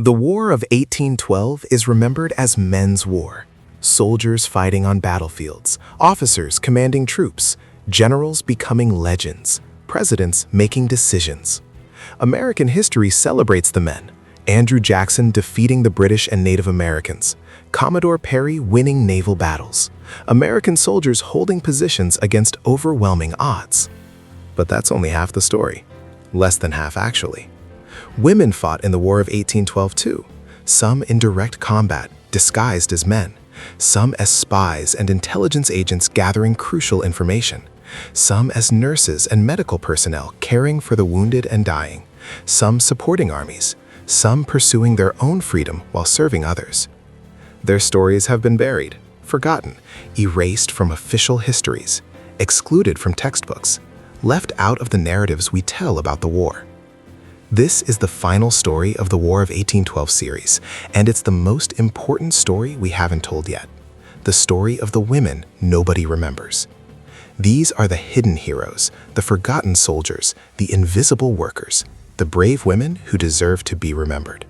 The War of 1812 is remembered as men's war. Soldiers fighting on battlefields, officers commanding troops, generals becoming legends, presidents making decisions. American history celebrates the men. Andrew Jackson defeating the British and Native Americans, Commodore Perry winning naval battles, American soldiers holding positions against overwhelming odds. But that's only half the story. Less than half, actually. Women fought in the War of 1812 too, some in direct combat, disguised as men, some as spies and intelligence agents gathering crucial information, some as nurses and medical personnel caring for the wounded and dying, some supporting armies, some pursuing their own freedom while serving others. Their stories have been buried, forgotten, erased from official histories, excluded from textbooks, left out of the narratives we tell about the war. This is the final story of the War of 1812 series, and it's the most important story we haven't told yet. The story of the women nobody remembers. These are the hidden heroes, the forgotten soldiers, the invisible workers, the brave women who deserve to be remembered.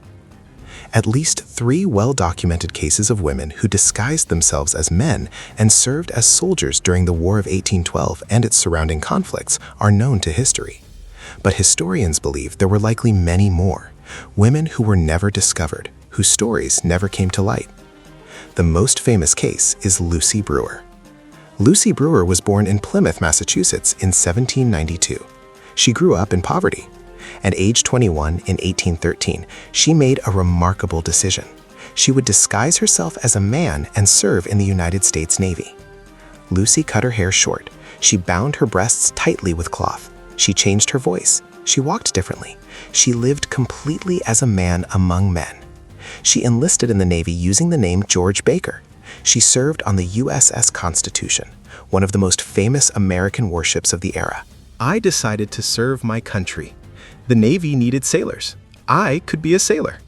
At least 3 well-documented cases of women who disguised themselves as men and served as soldiers during the War of 1812 and its surrounding conflicts are known to history. But historians believe there were likely many more, women who were never discovered, whose stories never came to light. The most famous case is Lucy Brewer. Lucy Brewer was born in Plymouth, Massachusetts in 1792. She grew up in poverty. At age 21 in 1813, she made a remarkable decision. She would disguise herself as a man and serve in the United States Navy. Lucy cut her hair short. She bound her breasts tightly with cloth. She changed her voice. She walked differently. She lived completely as a man among men. She enlisted in the Navy using the name George Baker. She served on the USS Constitution, one of the most famous American warships of the era. "I decided to serve my country. The Navy needed sailors. I could be a sailor.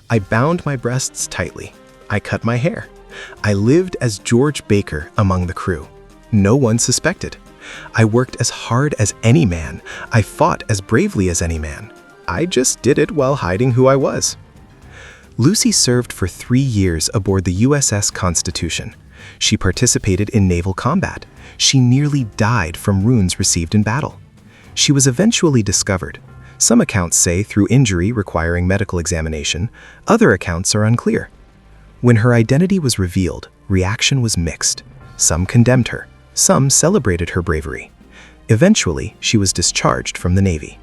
I bound my breasts tightly. I cut my hair. I lived as George Baker among the crew. No one suspected. I worked as hard as any man. I fought as bravely as any man. I just did it while hiding who I was." Lucy served for 3 years aboard the USS Constitution. She participated in naval combat. She nearly died from wounds received in battle. She was eventually discovered. Some accounts say through injury requiring medical examination. Other accounts are unclear. When her identity was revealed, reaction was mixed. Some condemned her. Some celebrated her bravery. Eventually, she was discharged from the Navy.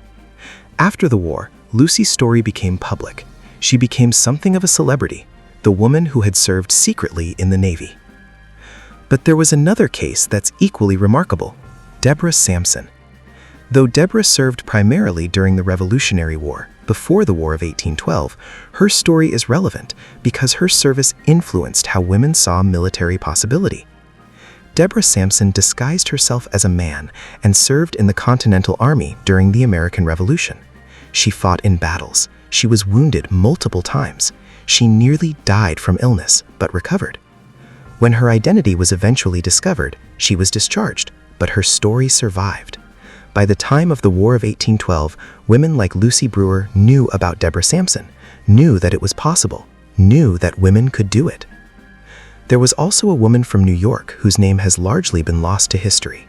After the war, Lucy's story became public. She became something of a celebrity, the woman who had served secretly in the Navy. But there was another case that's equally remarkable: Deborah Sampson. Though Deborah served primarily during the Revolutionary War, before the War of 1812, her story is relevant because her service influenced how women saw military possibility. Deborah Sampson disguised herself as a man and served in the Continental Army during the American Revolution. She fought in battles. She was wounded multiple times. She nearly died from illness, but recovered. When her identity was eventually discovered, she was discharged, but her story survived. By the time of the War of 1812, women like Lucy Brewer knew about Deborah Sampson, knew that it was possible, knew that women could do it. There was also a woman from New York whose name has largely been lost to history.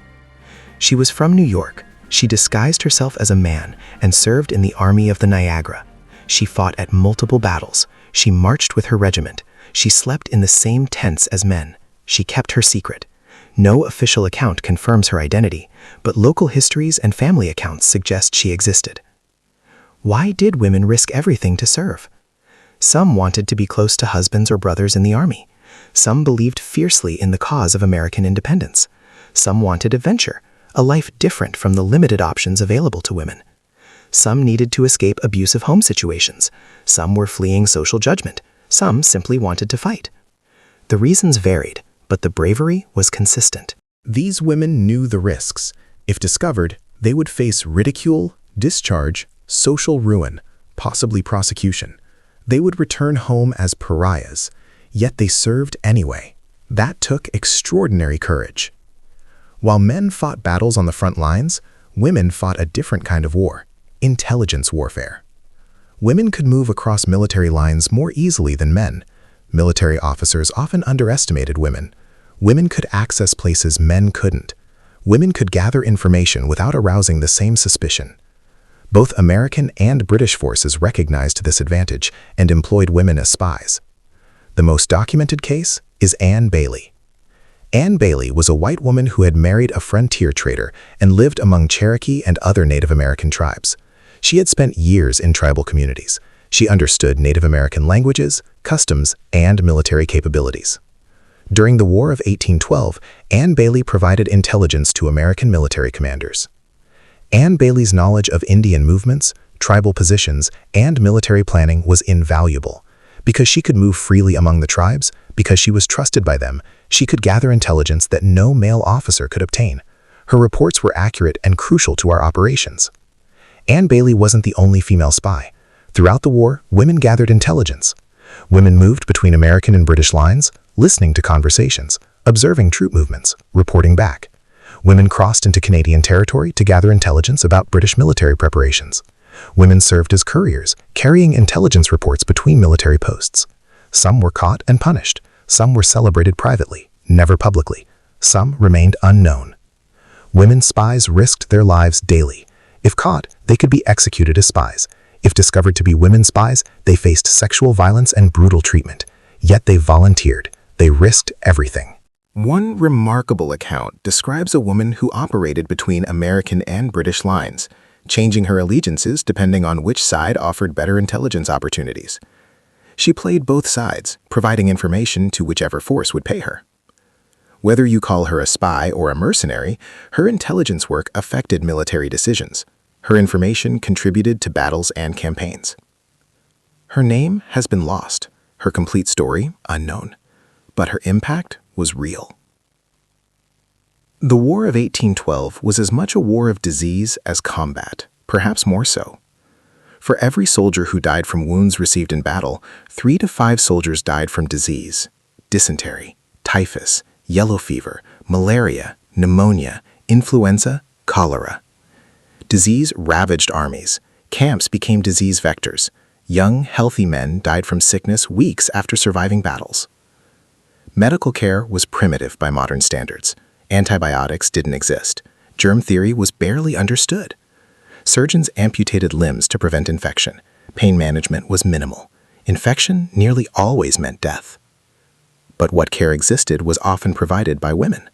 She was from New York. She disguised herself as a man and served in the Army of the Niagara. She fought at multiple battles. She marched with her regiment. She slept in the same tents as men. She kept her secret. No official account confirms her identity, but local histories and family accounts suggest she existed. Why did women risk everything to serve? Some wanted to be close to husbands or brothers in the army. Some believed fiercely in the cause of American independence. Some wanted adventure, a life different from the limited options available to women. Some needed to escape abusive home situations. Some were fleeing social judgment. Some simply wanted to fight. The reasons varied, but the bravery was consistent. These women knew the risks. If discovered, they would face ridicule, discharge, social ruin, possibly prosecution. They would return home as pariahs, yet they served anyway. That took extraordinary courage. While men fought battles on the front lines, women fought a different kind of war: intelligence warfare. Women could move across military lines more easily than men. Military officers often underestimated women. Women could access places men couldn't. Women could gather information without arousing the same suspicion. Both American and British forces recognized this advantage and employed women as spies. The most documented case is Anne Bailey. Anne Bailey was a white woman who had married a frontier trader and lived among Cherokee and other Native American tribes. She had spent years in tribal communities. She understood Native American languages, customs, and military capabilities. During the War of 1812, Anne Bailey provided intelligence to American military commanders. Anne Bailey's knowledge of Indian movements, tribal positions, and military planning was invaluable. Because she could move freely among the tribes, because she was trusted by them, she could gather intelligence that no male officer could obtain. Her reports were accurate and crucial to our operations. Anne Bailey wasn't the only female spy. Throughout the war, women gathered intelligence. Women moved between American and British lines, listening to conversations, observing troop movements, reporting back. Women crossed into Canadian territory to gather intelligence about British military preparations. Women served as couriers, carrying intelligence reports between military posts. Some were caught and punished. Some were celebrated privately, never publicly. Some remained unknown. Women spies risked their lives daily. If caught, they could be executed as spies. If discovered to be women spies, they faced sexual violence and brutal treatment. Yet they volunteered. They risked everything. One remarkable account describes a woman who operated between American and British lines, changing her allegiances depending on which side offered better intelligence opportunities. She played both sides, providing information to whichever force would pay her. Whether you call her a spy or a mercenary, her intelligence work affected military decisions. Her information contributed to battles and campaigns. Her name has been lost, her complete story unknown, but her impact was real. The War of 1812 was as much a war of disease as combat, perhaps more so. For every soldier who died from wounds received in battle, 3 to 5 soldiers died from disease: dysentery, typhus, yellow fever, malaria, pneumonia, influenza, cholera. Disease ravaged armies. Camps became disease vectors. Young, healthy men died from sickness weeks after surviving battles. Medical care was primitive by modern standards. Antibiotics didn't exist. Germ theory was barely understood. Surgeons amputated limbs to prevent infection. Pain management was minimal. Infection nearly always meant death. But what care existed was often provided by women.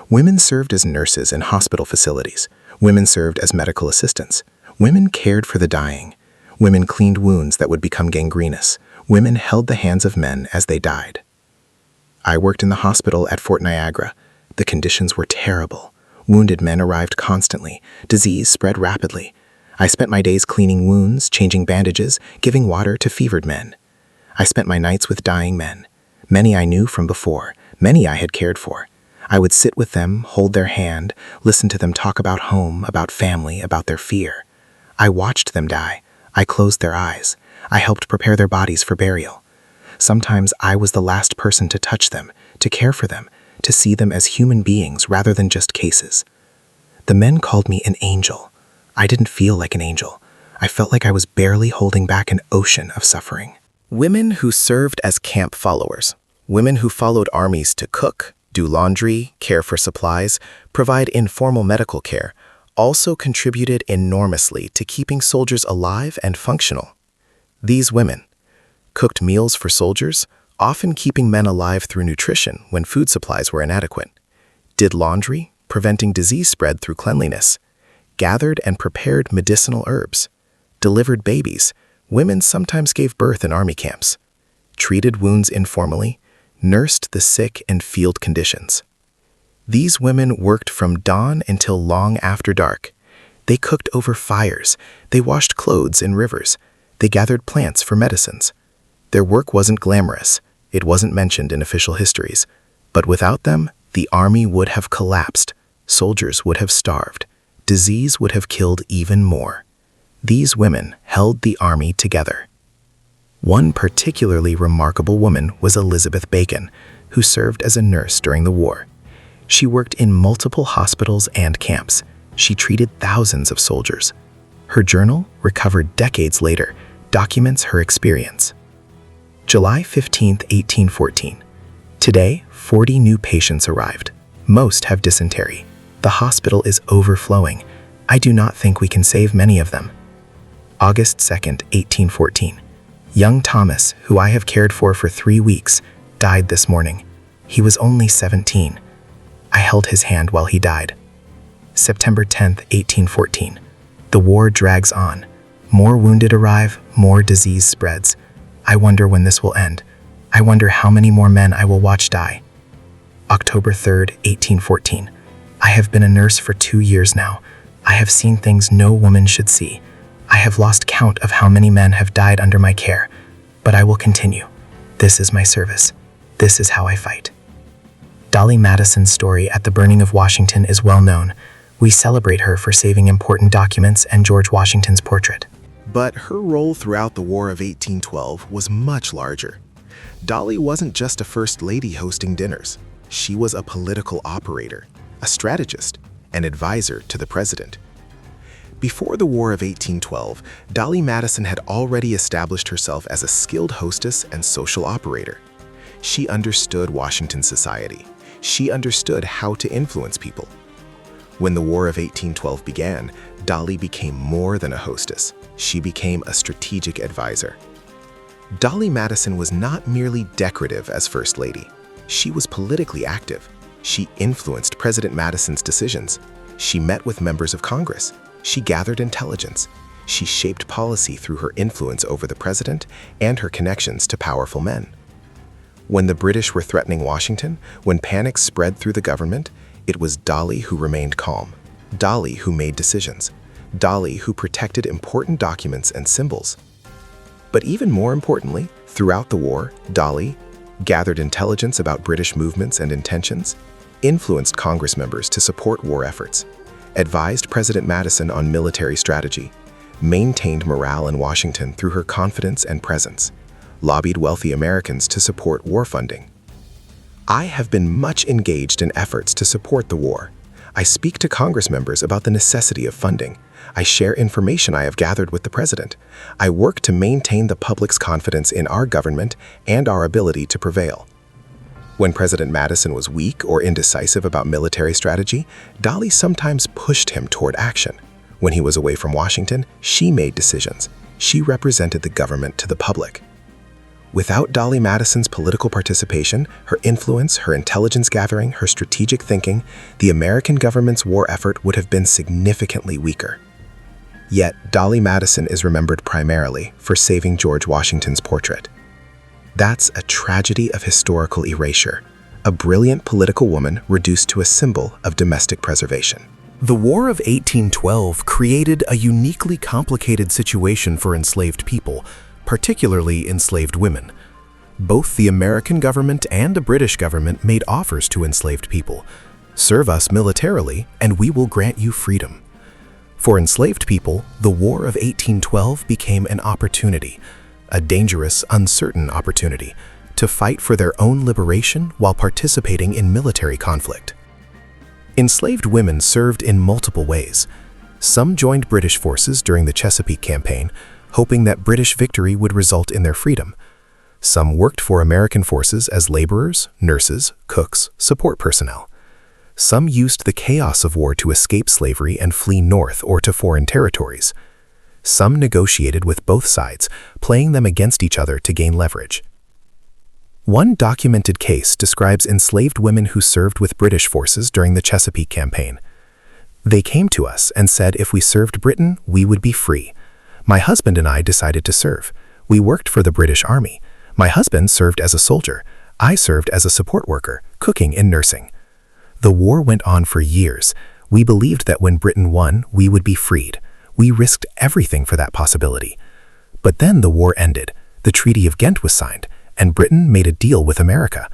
Women served as nurses in hospital facilities. Women served as medical assistants. Women cared for the dying. Women cleaned wounds that would become gangrenous. Women held the hands of men as they died. I worked in the hospital at Fort Niagara. The conditions were terrible. Wounded men arrived constantly. Disease spread rapidly. I spent my days cleaning wounds, changing bandages, giving water to fevered men. I spent my nights with dying men. Many I knew from before, many I had cared for. I would sit with them, hold their hand, listen to them talk about home, about family, about their fear. I watched them die. I closed their eyes. I helped prepare their bodies for burial. Sometimes I was the last person to touch them, to care for them, to see them as human beings rather than just cases. The men called me an angel. I didn't feel like an angel. I felt like I was barely holding back an ocean of suffering. Women who served as camp followers, women who followed armies to cook, do laundry, care for supplies, provide informal medical care, also contributed enormously to keeping soldiers alive and functional. These women cooked meals for soldiers, often keeping men alive through nutrition when food supplies were inadequate, did laundry, preventing disease spread through cleanliness, gathered and prepared medicinal herbs, delivered babies. Women sometimes gave birth in army camps, treated wounds informally, nursed the sick in field conditions. These women worked from dawn until long after dark. They cooked over fires. They washed clothes in rivers. They gathered plants for medicines. Their work wasn't glamorous. It wasn't mentioned in official histories. But without them, the army would have collapsed. Soldiers would have starved. Disease would have killed even more. These women held the army together. One particularly remarkable woman was Elizabeth Bacon, who served as a nurse during the war. She worked in multiple hospitals and camps. She treated thousands of soldiers. Her journal, recovered decades later, documents her experience. July 15, 1814. Today, 40 new patients arrived. Most have dysentery. The hospital is overflowing. I do not think we can save many of them. August 2nd, 1814. Young Thomas, who I have cared for 3 weeks, died this morning. He was only 17. I held his hand while he died. September 10th, 1814. The war drags on. More wounded arrive, more disease spreads. I wonder when this will end. I wonder how many more men I will watch die. October 3rd, 1814. I have been a nurse for 2 years now. I have seen things no woman should see. I have lost count of how many men have died under my care, but I will continue. This is my service. This is how I fight. Dolley Madison's story at the burning of Washington is well known. We celebrate her for saving important documents and George Washington's portrait. But her role throughout the War of 1812 was much larger. Dolley wasn't just a first lady hosting dinners. She was a political operator, a strategist, an advisor to the president. Before the War of 1812, Dolley Madison had already established herself as a skilled hostess and social operator. She understood Washington society. She understood how to influence people. When the War of 1812 began, Dolley became more than a hostess. She became a strategic advisor. Dolley Madison was not merely decorative as First Lady. She was politically active. She influenced President Madison's decisions. She met with members of Congress. She gathered intelligence. She shaped policy through her influence over the president and her connections to powerful men. When the British were threatening Washington, when panic spread through the government, it was Dolley who remained calm. Dolley who made decisions. Dolley who protected important documents and symbols. But even more importantly, throughout the war, Dolley gathered intelligence about British movements and intentions, influenced Congress members to support war efforts, advised President Madison on military strategy, maintained morale in Washington through her confidence and presence, lobbied wealthy Americans to support war funding. I have been much engaged in efforts to support the war. I speak to Congress members about the necessity of funding. I share information I have gathered with the president. I work to maintain the public's confidence in our government and our ability to prevail. When President Madison was weak or indecisive about military strategy, Dolley sometimes pushed him toward action. When he was away from Washington, she made decisions. She represented the government to the public. Without Dolley Madison's political participation, her influence, her intelligence gathering, her strategic thinking, the American government's war effort would have been significantly weaker. Yet, Dolley Madison is remembered primarily for saving George Washington's portrait. That's a tragedy of historical erasure, a brilliant political woman reduced to a symbol of domestic preservation. The War of 1812 created a uniquely complicated situation for enslaved people, particularly enslaved women. Both the American government and the British government made offers to enslaved people. Serve us militarily, and we will grant you freedom. For enslaved people, the War of 1812 became an opportunity, a dangerous, uncertain opportunity, to fight for their own liberation while participating in military conflict. Enslaved women served in multiple ways. Some joined British forces during the Chesapeake Campaign, hoping that British victory would result in their freedom. Some worked for American forces as laborers, nurses, cooks, support personnel. Some used the chaos of war to escape slavery and flee north or to foreign territories. Some negotiated with both sides, playing them against each other to gain leverage. One documented case describes enslaved women who served with British forces during the Chesapeake Campaign. They came to us and said if we served Britain, we would be free. My husband and I decided to serve. We worked for the British Army. My husband served as a soldier. I served as a support worker, cooking and nursing. The war went on for years. We believed that when Britain won, we would be freed. We risked everything for that possibility. But then the war ended. The Treaty of Ghent was signed, and Britain made a deal with America.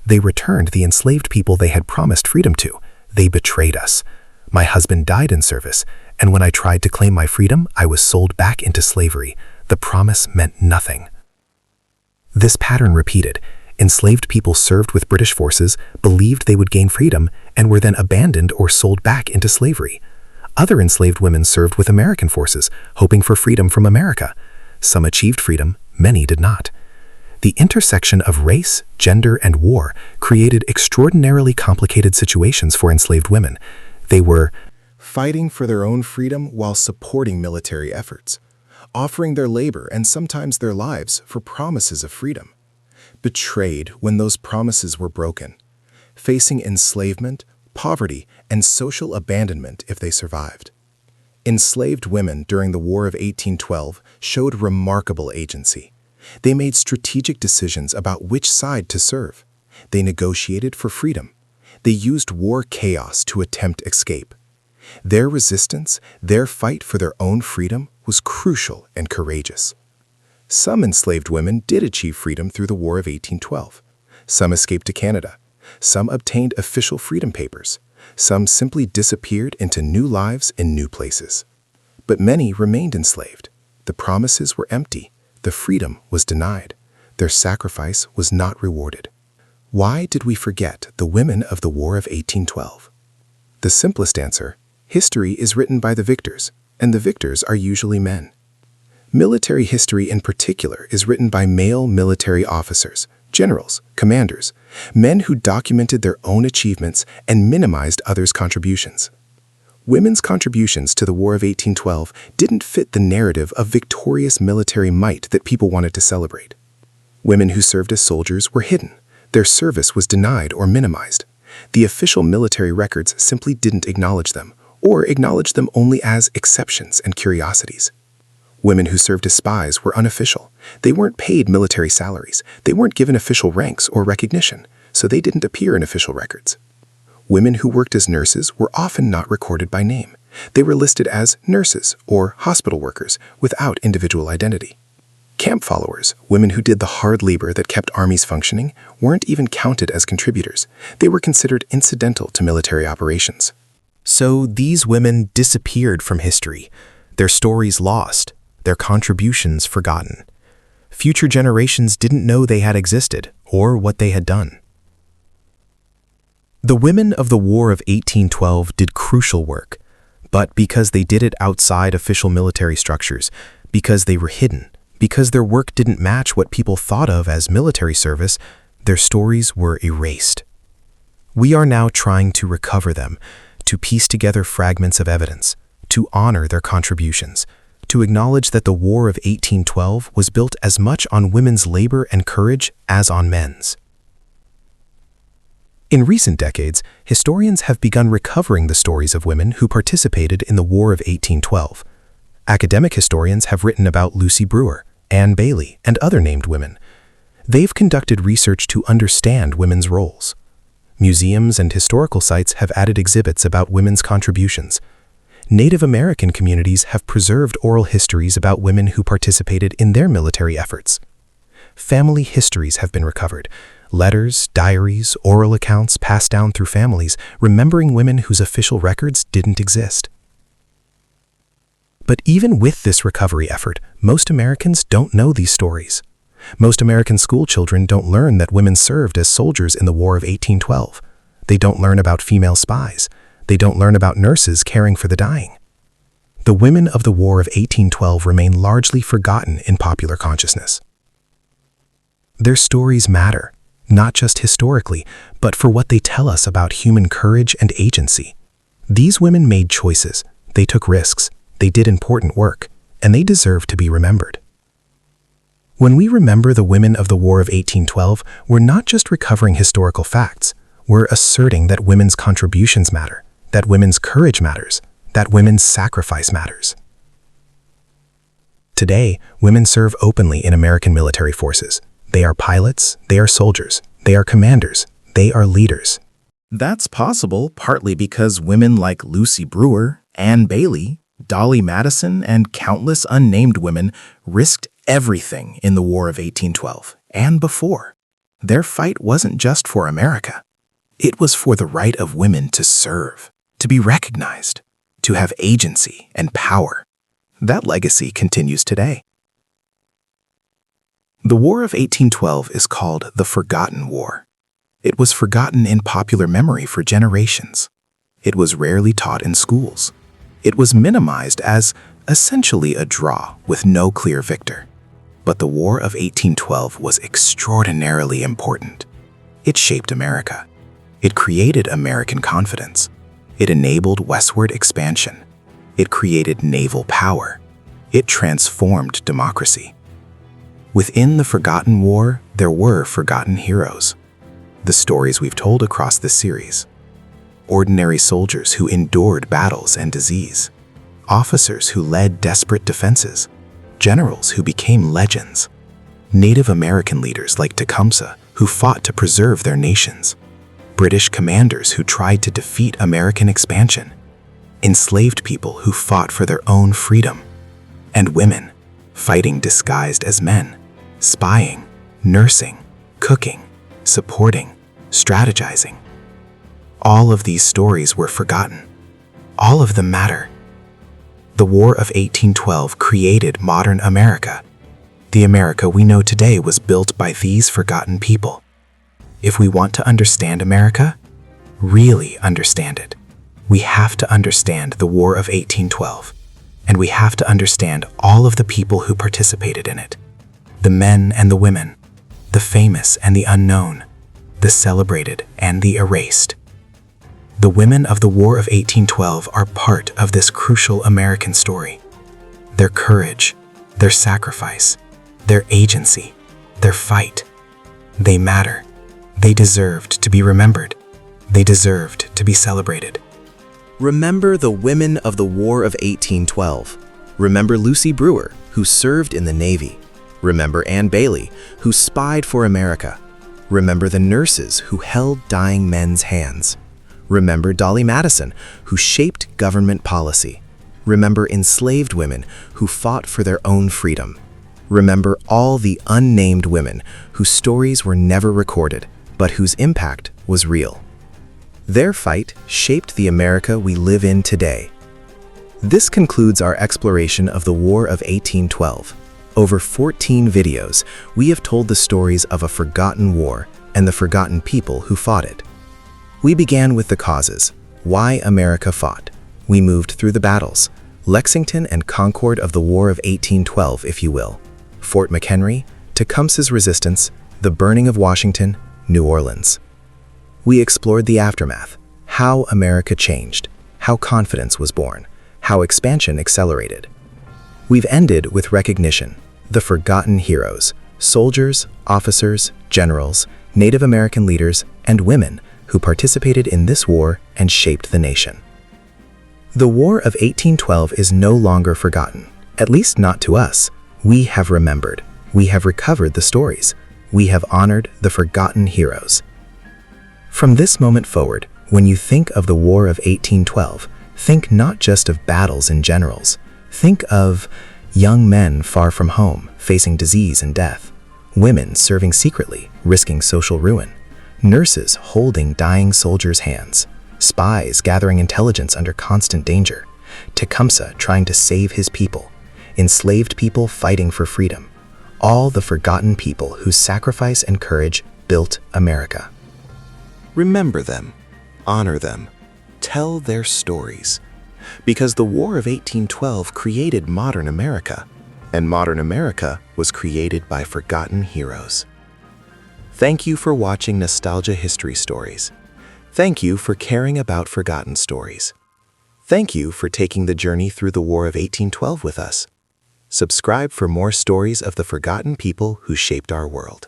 They returned the enslaved people they had promised freedom to. They betrayed us. My husband died in service, and when I tried to claim my freedom, I was sold back into slavery. The promise meant nothing. This pattern repeated. Enslaved people served with British forces, believed they would gain freedom, and were then abandoned or sold back into slavery. Other enslaved women served with American forces, hoping for freedom from America. Some achieved freedom, many did not. The intersection of race, gender, and war created extraordinarily complicated situations for enslaved women. They were fighting for their own freedom while supporting military efforts, offering their labor and sometimes their lives for promises of freedom, betrayed when those promises were broken, facing enslavement, poverty, and social abandonment if they survived. Enslaved women during the War of 1812 showed remarkable agency. They made strategic decisions about which side to serve. They negotiated for freedom. They used war chaos to attempt escape. Their resistance, their fight for their own freedom, was crucial and courageous. Some enslaved women did achieve freedom through the War of 1812. Some escaped to Canada. Some obtained official freedom papers. Some simply disappeared into new lives in new places. But many remained enslaved. The promises were empty. The freedom was denied. Their sacrifice was not rewarded. Why did we forget the women of the War of 1812? The simplest answer: history is written by the victors, and the victors are usually men. Military history in particular is written by male military officers, generals, commanders, men who documented their own achievements and minimized others' contributions. Women's contributions to the War of 1812 didn't fit the narrative of victorious military might that people wanted to celebrate. Women who served as soldiers were hidden. Their service was denied or minimized. The official military records simply didn't acknowledge them, or acknowledged them only as exceptions and curiosities. Women who served as spies were unofficial. They weren't paid military salaries. They weren't given official ranks or recognition, so they didn't appear in official records. Women who worked as nurses were often not recorded by name. They were listed as nurses or hospital workers without individual identity. Camp followers, women who did the hard labor that kept armies functioning, weren't even counted as contributors. They were considered incidental to military operations. So these women disappeared from history, their stories lost, their contributions forgotten. Future generations didn't know they had existed or what they had done. The women of the War of 1812 did crucial work, but because they did it outside official military structures, because they were hidden, because their work didn't match what people thought of as military service, their stories were erased. We are now trying to recover them, to piece together fragments of evidence, to honor their contributions, to acknowledge that the War of 1812 was built as much on women's labor and courage as on men's. In recent decades, historians have begun recovering the stories of women who participated in the War of 1812. Academic historians have written about Lucy Brewer, Anne Bailey, and other named women. They've conducted research to understand women's roles. Museums and historical sites have added exhibits about women's contributions. Native American communities have preserved oral histories about women who participated in their military efforts. Family histories have been recovered. Letters, diaries, oral accounts passed down through families, remembering women whose official records didn't exist. But even with this recovery effort, most Americans don't know these stories. Most American school children don't learn that women served as soldiers in the War of 1812. They don't learn about female spies. They don't learn about nurses caring for the dying. The women of the War of 1812 remain largely forgotten in popular consciousness. Their stories matter, not just historically, but for what they tell us about human courage and agency. These women made choices, they took risks, they did important work, and they deserve to be remembered. When we remember the women of the War of 1812, we're not just recovering historical facts, we're asserting that women's contributions matter, that women's courage matters, that women's sacrifice matters. Today, women serve openly in American military forces. They are pilots, they are soldiers, they are commanders, they are leaders. That's possible partly because women like Lucy Brewer, Anne Bailey, Dolley Madison, and countless unnamed women risked everything in the War of 1812 and before. Their fight wasn't just for America. It was for the right of women to serve, to be recognized, to have agency and power. That legacy continues today. The War of 1812 is called the Forgotten War. It was forgotten in popular memory for generations. It was rarely taught in schools. It was minimized as essentially a draw with no clear victor. But the War of 1812 was extraordinarily important. It shaped America. It created American confidence. It enabled westward expansion. It created naval power. It transformed democracy. Within the forgotten war, there were forgotten heroes. The stories we've told across this series. Ordinary soldiers who endured battles and disease. Officers who led desperate defenses. Generals who became legends. Native American leaders like Tecumseh who fought to preserve their nations. British commanders who tried to defeat American expansion. Enslaved people who fought for their own freedom. And women, fighting disguised as men, spying, nursing, cooking, supporting, strategizing. All of these stories were forgotten. All of them matter. The War of 1812 created modern America. The America we know today was built by these forgotten people. If we want to understand America, really understand it, we have to understand the War of 1812, and we have to understand all of the people who participated in it. The men and the women, the famous and the unknown, the celebrated and the erased. The women of the War of 1812 are part of this crucial American story. Their courage, their sacrifice, their agency, their fight. They matter. They deserved to be remembered. They deserved to be celebrated. Remember the women of the War of 1812. Remember Lucy Brewer, who served in the Navy. Remember Anne Bailey, who spied for America. Remember the nurses who held dying men's hands. Remember Dolley Madison, who shaped government policy. Remember enslaved women who fought for their own freedom. Remember all the unnamed women whose stories were never recorded, but whose impact was real. Their fight shaped the America we live in today. This concludes our exploration of the War of 1812. Over 14 videos, we have told the stories of a forgotten war and the forgotten people who fought it. We began with the causes, why America fought. We moved through the battles, Lexington and Concord of the War of 1812, if you will, Fort McHenry, Tecumseh's resistance, the burning of Washington, New Orleans. We explored the aftermath, how America changed, how confidence was born, how expansion accelerated. We've ended with recognition, the forgotten heroes, soldiers, officers, generals, Native American leaders, and women who participated in this war and shaped the nation. The War of 1812 is no longer forgotten, at least not to us. We have remembered. We have recovered the stories. We have honored the forgotten heroes. From this moment forward, when you think of the War of 1812, think not just of battles and generals. Think of young men far from home, facing disease and death, women serving secretly, risking social ruin, nurses holding dying soldiers' hands, spies gathering intelligence under constant danger, Tecumseh trying to save his people, enslaved people fighting for freedom, all the forgotten people whose sacrifice and courage built America. Remember them, honor them, tell their stories, because the War of 1812 created modern America, and modern America was created by forgotten heroes. Thank you for watching Nostalgia History Stories. Thank you for caring about forgotten stories. Thank you for taking the journey through the War of 1812 with us. Subscribe for more stories of the forgotten people who shaped our world.